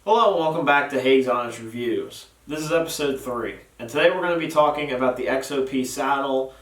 Hello and welcome back to HAAG's Honest Reviews. This is episode 3, and today we're going to be talking about the XOP Saddle,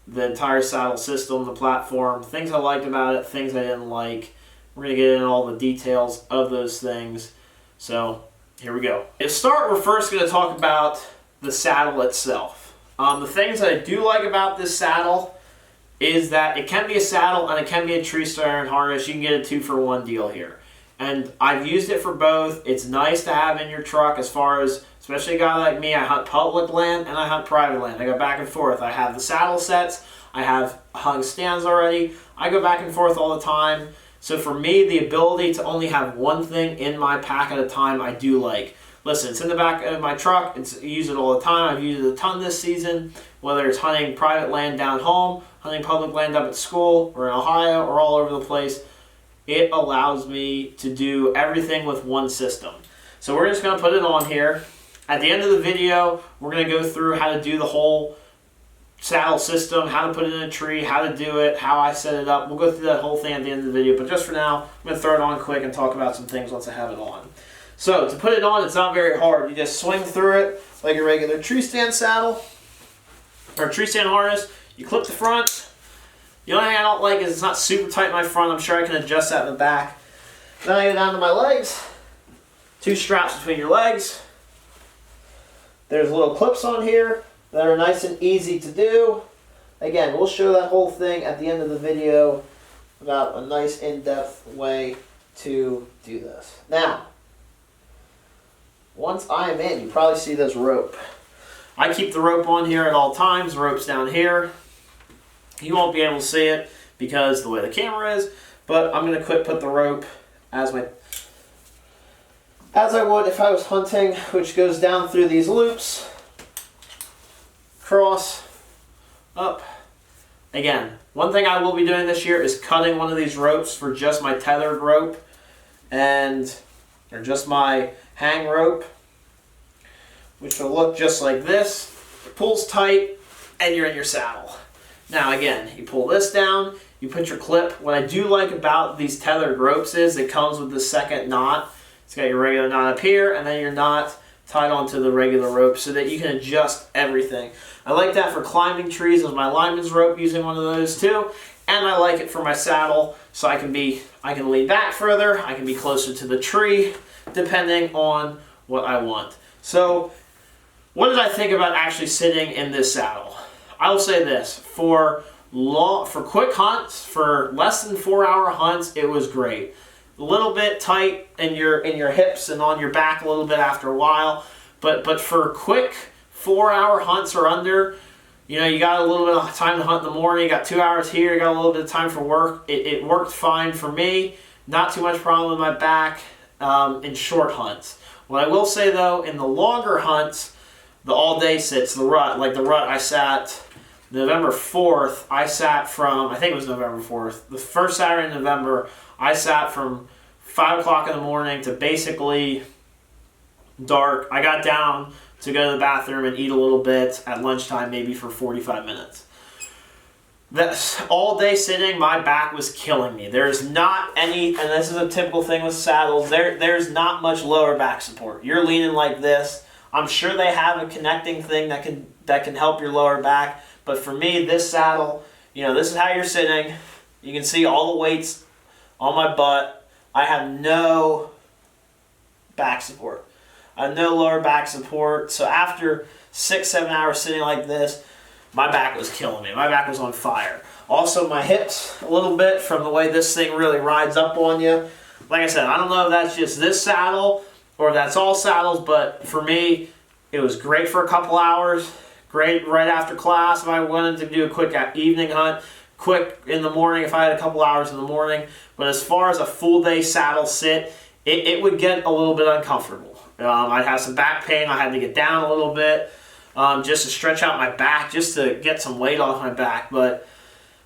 the entire saddle system, the platform, things I liked about it, things I didn't like. We're going to get into all the details of those things. So, here we go. To start, we're first going to talk about the saddle itself. The things that I do like about this saddle is that it can be a saddle and it can be a tree saddle harness. You can get a 2-for-1 deal here. And I've used it for both. It's nice to have in your truck as far as, especially a guy like me, I hunt public land and I hunt private land. I go back and forth. I have the saddle sets. I have hung stands already. I go back and forth all the time. So for me, the ability to only have one thing in my pack at a time, I do like. Listen, it's in the back of my truck. I use it all the time. I've used it a ton this season, whether it's hunting private land down home, hunting public land up at school, or in Ohio, or all over the place. It allows me to do everything with one system. So we're just going to put it on here. At the end of the video, we're going to go through how to do the whole saddle system, how to put it in a tree, how to do it, how I set it up. We'll go through that whole thing at the end of the video, but just for now, I'm going to throw it on quick and talk about some things once I have it on. So to put it on, it's not very hard. You just swing through it like a regular tree stand saddle or tree stand harness. You clip the front. The only thing I don't like is it's not super tight in my front. I'm sure I can adjust that in the back. Then I go down to my legs. 2 straps between your legs. There's little clips on here that are nice and easy to do. Again, we'll show that whole thing at the end of the video about a nice in-depth way to do this. Now, once I am in, you probably see this rope. I keep the rope on here at all times. The rope's down here. You won't be able to see it because the way the camera is, but I'm going to put the rope as I would if I was hunting, which goes down through these loops, cross, up. Again, one thing I will be doing this year is cutting one of these ropes for just my tethered rope or just my hang rope, which will look just like this. It pulls tight and you're in your saddle. Now again, you pull this down, you put your clip. What I do like about these tethered ropes is it comes with the second knot. It's got your regular knot up here and then your knot tied onto the regular rope so that you can adjust everything. I like that for climbing trees as my lineman's rope, using one of those too. And I like it for my saddle so I can lean back further, I can be closer to the tree depending on what I want. So what did I think about actually sitting in this saddle? I will say this, for quick hunts, for less than 4-hour hunts, it was great. A little bit tight in your hips and on your back a little bit after a while, but for quick 4-hour hunts or under, you got a little bit of time to hunt in the morning, you got 2 hours here, you got a little bit of time for work. It worked fine for me, not too much problem with my back in short hunts. What I will say though, in the longer hunts, the all-day sits, the rut I sat November 4th, I sat from, I think it was November 4th, the first Saturday in November, I sat from 5 o'clock in the morning to basically dark. I got down to go to the bathroom and eat a little bit at lunchtime, maybe for 45 minutes. That's all day sitting, my back was killing me. There's not any, and this is a typical thing with saddles, there's not much lower back support. You're leaning like this. I'm sure they have a connecting thing that can help your lower back. But for me, this saddle, this is how you're sitting. You can see all the weights on my butt. I have no back support. I have no lower back support. So after 6-7 hours sitting like this, my back was killing me. My back was on fire. Also, my hips a little bit from the way this thing really rides up on you. Like I said, I don't know if that's just this saddle or if that's all saddles, but for me, it was great for a couple hours. Great right after class if I wanted to do a quick evening hunt, quick in the morning if I had a couple hours in the morning. But as far as a full day saddle sit, it would get a little bit uncomfortable. I'd have some back pain. I had to get down a little bit just to stretch out my back, just to get some weight off my back. But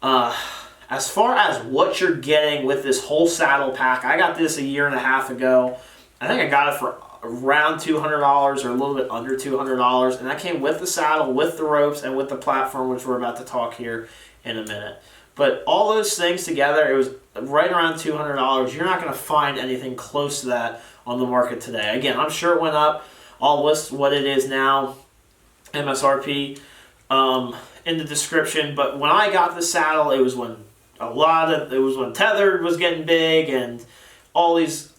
as far as what you're getting with this whole saddle pack, I got this a year and a half ago. I think I got it for around $200 or a little bit under $200, and that came with the saddle, with the ropes, and with the platform, which we're about to talk here in a minute. But all those things together, it was right around $200. You're not going to find anything close to that on the market today. Again, I'm sure it went up. I'll list what it is now, MSRP, in the description. But when I got the saddle, it was when tethered was getting big, and all these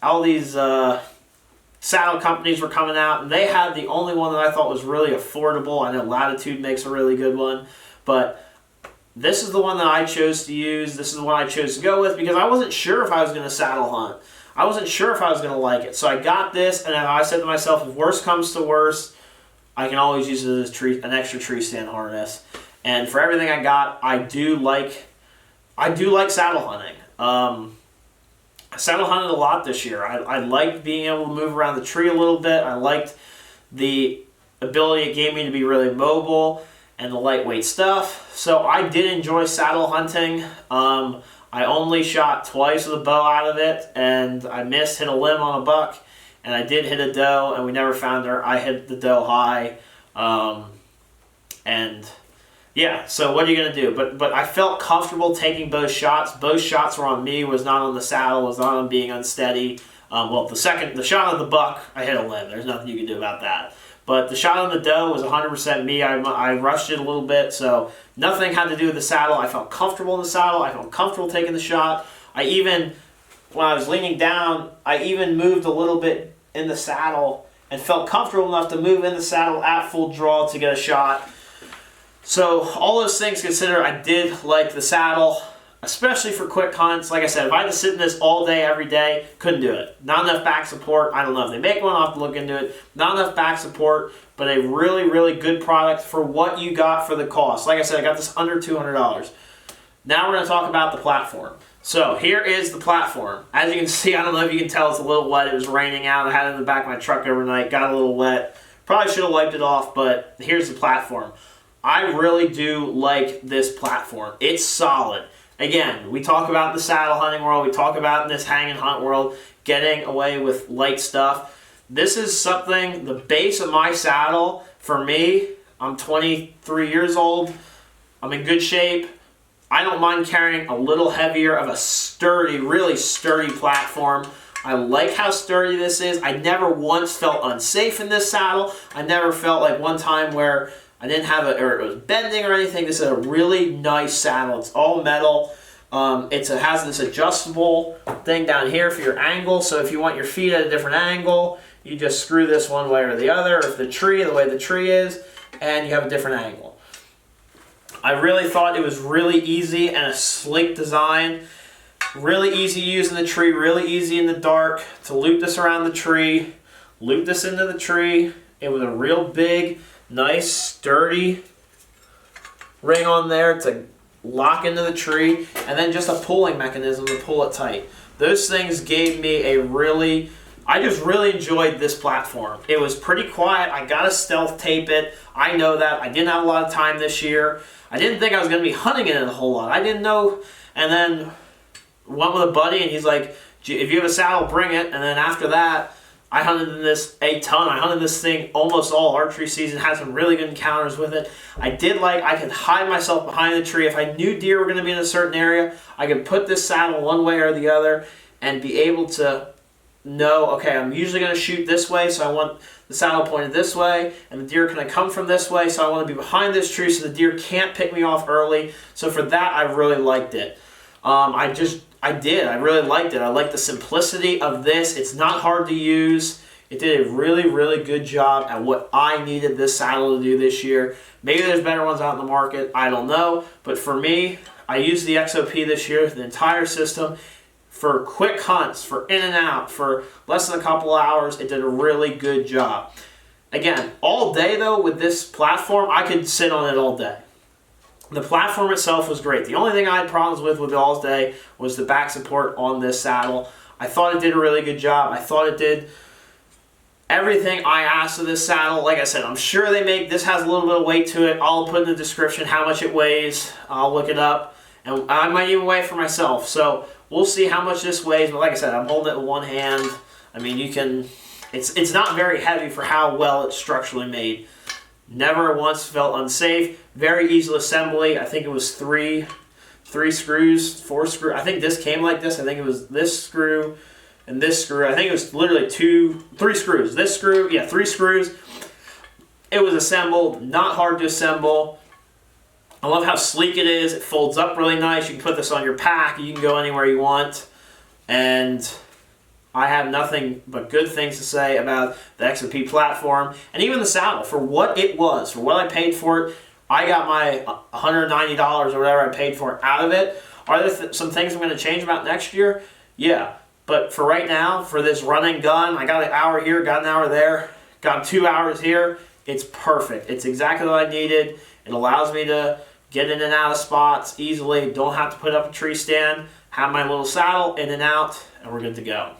saddle companies were coming out, and they had the only one that I thought was really affordable. I know Latitude makes a really good one, but this is the one that I chose to use. This is the one I chose to go with because I wasn't sure if I was going to saddle hunt. I wasn't sure if I was going to like it. So I got this, and I said to myself, if worst comes to worst, I can always use it as an extra tree stand harness. And for everything I got, I do like saddle hunting. I saddle hunted a lot this year. I liked being able to move around the tree a little bit. I liked the ability it gave me to be really mobile and the lightweight stuff. So I did enjoy saddle hunting. I only shot twice with a bow out of it, and I hit a limb on a buck, and I did hit a doe, and we never found her. I hit the doe high, and yeah, so what are you going to do? But I felt comfortable taking both shots. Both shots were on me, was not on the saddle, was not on being unsteady. Well, the shot on the buck, I hit a limb. There's nothing you can do about that. But the shot on the doe was 100% me. I rushed it a little bit, so nothing had to do with the saddle. I felt comfortable in the saddle. I felt comfortable taking the shot. When I was leaning down, I even moved a little bit in the saddle and felt comfortable enough to move in the saddle at full draw to get a shot. So all those things considered, I did like the saddle, especially for quick hunts. Like I said, if I had to sit in this all day, every day, couldn't do it. Not enough back support. I don't know if they make one. I'll have to look into it. Not enough back support, but a really, really good product for what you got for the cost. Like I said, I got this under $200. Now we're going to talk about the platform. So here is the platform. As you can see, I don't know if you can tell, it's a little wet. It was raining out. I had it in the back of my truck overnight. Got a little wet. Probably should have wiped it off, but here's the platform. I really do like this platform. It's solid. Again, we talk about in the saddle hunting world, we talk about in this hang and hunt world, getting away with light stuff. This is something, the base of my saddle, for me, I'm 23 years old, I'm in good shape. I don't mind carrying a little heavier of a sturdy, really sturdy platform. I like how sturdy this is. I never once felt unsafe in this saddle. I never felt like one time where I didn't have it, or it was bending or anything. This is a really nice saddle. It's all metal. It has this adjustable thing down here for your angle. So if you want your feet at a different angle, you just screw this one way or the other. If the way the tree is, and you have a different angle. I really thought it was really easy and a sleek design. Really easy to use in the tree. Really easy in the dark to loop this around the tree. Loop this into the tree. It was a real big, nice, sturdy ring on there to lock into the tree, and then just a pulling mechanism to pull it tight. Those things gave me I just really enjoyed this platform. It was pretty quiet. I got to stealth tape it. I know that. I didn't have a lot of time this year. I didn't think I was going to be hunting in it a whole lot. I didn't know. And then went with a buddy, and he's like, if you have a saddle, bring it. And then after that, I hunted in this a ton. I hunted this thing almost all archery season, had some really good encounters with it. I could hide myself behind the tree. If I knew deer were going to be in a certain area, I could put this saddle one way or the other and be able to know, okay, I'm usually going to shoot this way, so I want the saddle pointed this way, and the deer can come from this way, so I want to be behind this tree so the deer can't pick me off early. So for that, I really liked it. I really liked it. I like the simplicity of this. It's not hard to use. It did a really, really good job at what I needed this saddle to do this year. Maybe there's better ones out in the market. I don't know. But for me, I used the XOP this year, the entire system, for quick hunts, for in and out, for less than a couple hours. It did a really good job. Again, all day though, with this platform, I could sit on it all day. The platform itself was great. The only thing I had problems with it all day was the back support on this saddle. I thought it did a really good job. I thought it did everything I asked of this saddle. Like I said, I'm sure this has a little bit of weight to it. I'll put in the description how much it weighs. I'll look it up. And I might even weigh it for myself. So we'll see how much this weighs. But like I said, I'm holding it in one hand. I mean, it's not very heavy for how well it's structurally made. Never once felt unsafe. Very easy assembly. I think it was three 3 screws, 4 screws. I think this came like this. I think it was this screw and this screw. I think it was literally 3 screws. This screw, yeah, 3 screws. It was assembled, not hard to assemble. I love how sleek it is. It folds up really nice. You can put this on your pack. You can go anywhere you want. And I have nothing but good things to say about the XOP platform and even the saddle. For what it was, for what I paid for it, I got my $190 or whatever I paid for it out of it. Are there some things I'm going to change about next year? Yeah. But for right now, for this run and gun, I got an hour here, got an hour there, got 2 hours here. It's perfect. It's exactly what I needed. It allows me to get in and out of spots easily. Don't have to put up a tree stand. Have my little saddle in and out, and we're good to go.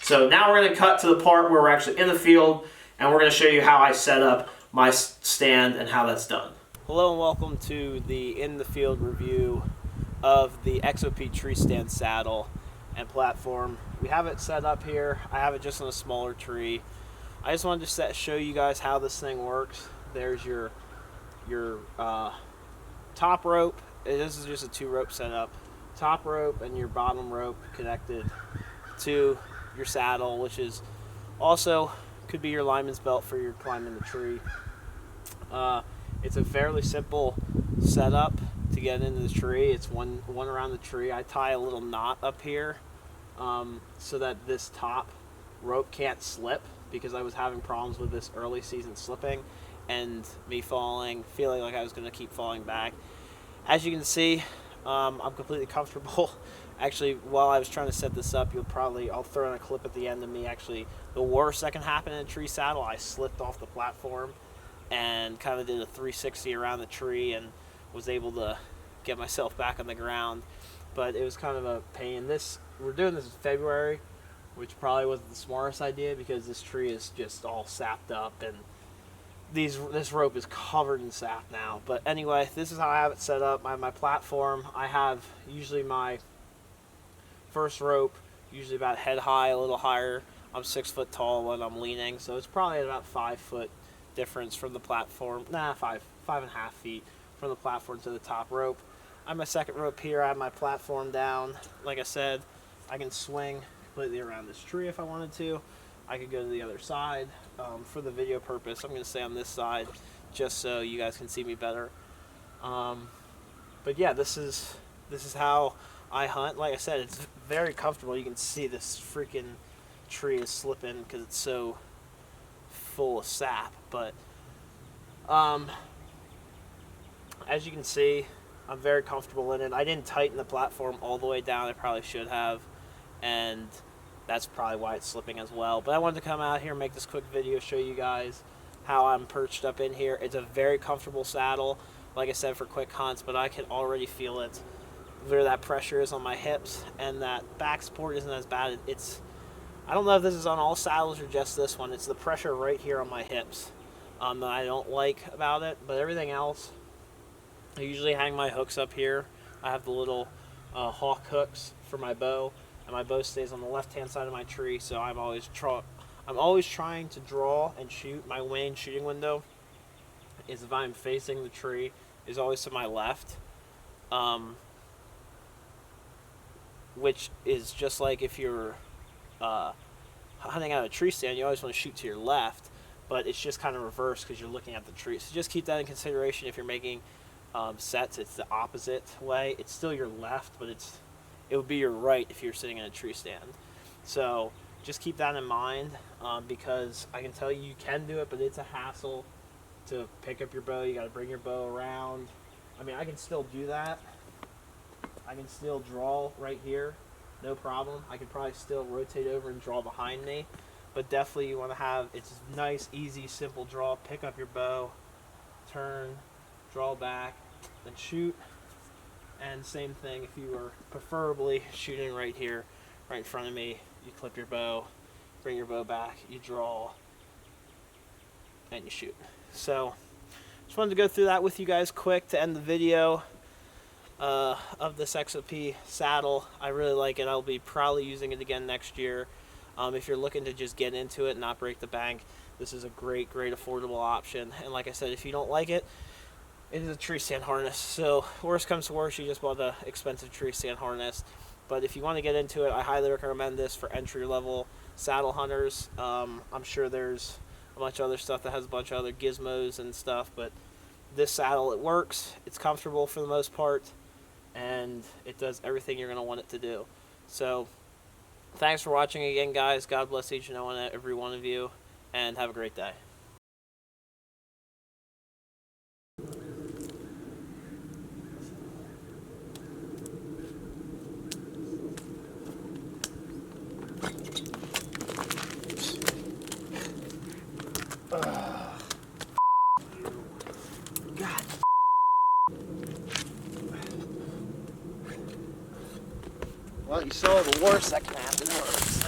So now we're going to cut to the part where we're actually in the field, and we're going to show you how I set up my stand and how that's done. Hello and welcome to the in the field review of the XOP Tree Stand saddle and platform. We have it set up here. I have it just on a smaller tree. I just wanted to show you guys how this thing works. There's your top rope. This is just a 2-rope setup. Top rope and your bottom rope connected to your saddle, which is also could be your lineman's belt for your climbing the tree. It's a fairly simple setup to get into the tree. It's one around the tree. I tie a little knot up here so that this top rope can't slip, because I was having problems with this early season slipping and me feeling like I was going to keep falling back. As you can see, I'm completely comfortable. Actually, while I was trying to set this up, I'll throw in a clip at the end of me. Actually, the worst that can happen in a tree saddle, I slipped off the platform and kind of did a 360 around the tree and was able to get myself back on the ground. But it was kind of a pain. We're doing this in February, which probably wasn't the smartest idea, because this tree is just all sapped up and this rope is covered in sap now. But anyway, this is how I have it set up. I have my platform. I have usually my first rope, usually about head high, a little higher. I'm 6 foot tall when I'm leaning, so it's probably about 5 foot difference from the platform. Five and a half feet from the platform to the top rope. I have my second rope here. I have my platform down. Like I said, I can swing completely around this tree if I wanted to. I could go to the other side. For the video purpose, I'm going to stay on this side just so you guys can see me better. But yeah, this is how I hunt. Like I said, it's very comfortable. You can see this freaking tree is slipping because it's so full of sap. But as you can see, I'm very comfortable in it. I didn't tighten the platform all the way down. I probably should have, and that's probably why it's slipping as well. But I wanted to come out here and make this quick video, show you guys how I'm perched up in here. It's a very comfortable saddle, like I said, for quick hunts, but I can already feel it, where that pressure is on my hips, and that back support isn't as bad. I don't know if this is on all saddles or just this one. It's the pressure right here on my hips that I don't like about it, but everything else, I usually hang my hooks up here. I have the little hawk hooks for my bow, and my bow stays on the left-hand side of my tree, so I'm always trying to draw and shoot. My main shooting window is, if I'm facing the tree, is always to my left, which is just like if you're hunting out a tree stand, you always want to shoot to your left, but it's just kind of reversed because you're looking at the tree. So just keep that in consideration if you're making sets. It's the opposite way. It's still your left, but it would be your right if you're sitting in a tree stand. So just keep that in mind, because I can tell you can do it, but it's a hassle to pick up your bow. You got to bring your bow around. I mean, I can still do that. I can still draw right here, no problem. I could probably still rotate over and draw behind me, but definitely you want to have, it's a nice, easy, simple draw. Pick up your bow, turn, draw back, then shoot. And same thing if you were preferably shooting right here, right in front of me. You clip your bow, bring your bow back, you draw, and you shoot. So just wanted to go through that with you guys quick to end the video of this XOP saddle. I really like it. I'll be probably using it again next year. If you're looking to just get into it and not break the bank, this is a great affordable option. And like I said, if you don't like it, It is a tree stand harness. So worst comes to worst, you just bought the expensive tree stand harness. But if you want to get into it, I highly recommend this for entry level saddle hunters. I'm sure there's a bunch of other stuff that has a bunch of other gizmos and stuff, but this saddle, it works. It's comfortable for the most part, and it does everything you're going to want it to do. So thanks for watching again, guys. God bless each and every one of you, and have a great day. God. Well, you saw the worst that can happen worse.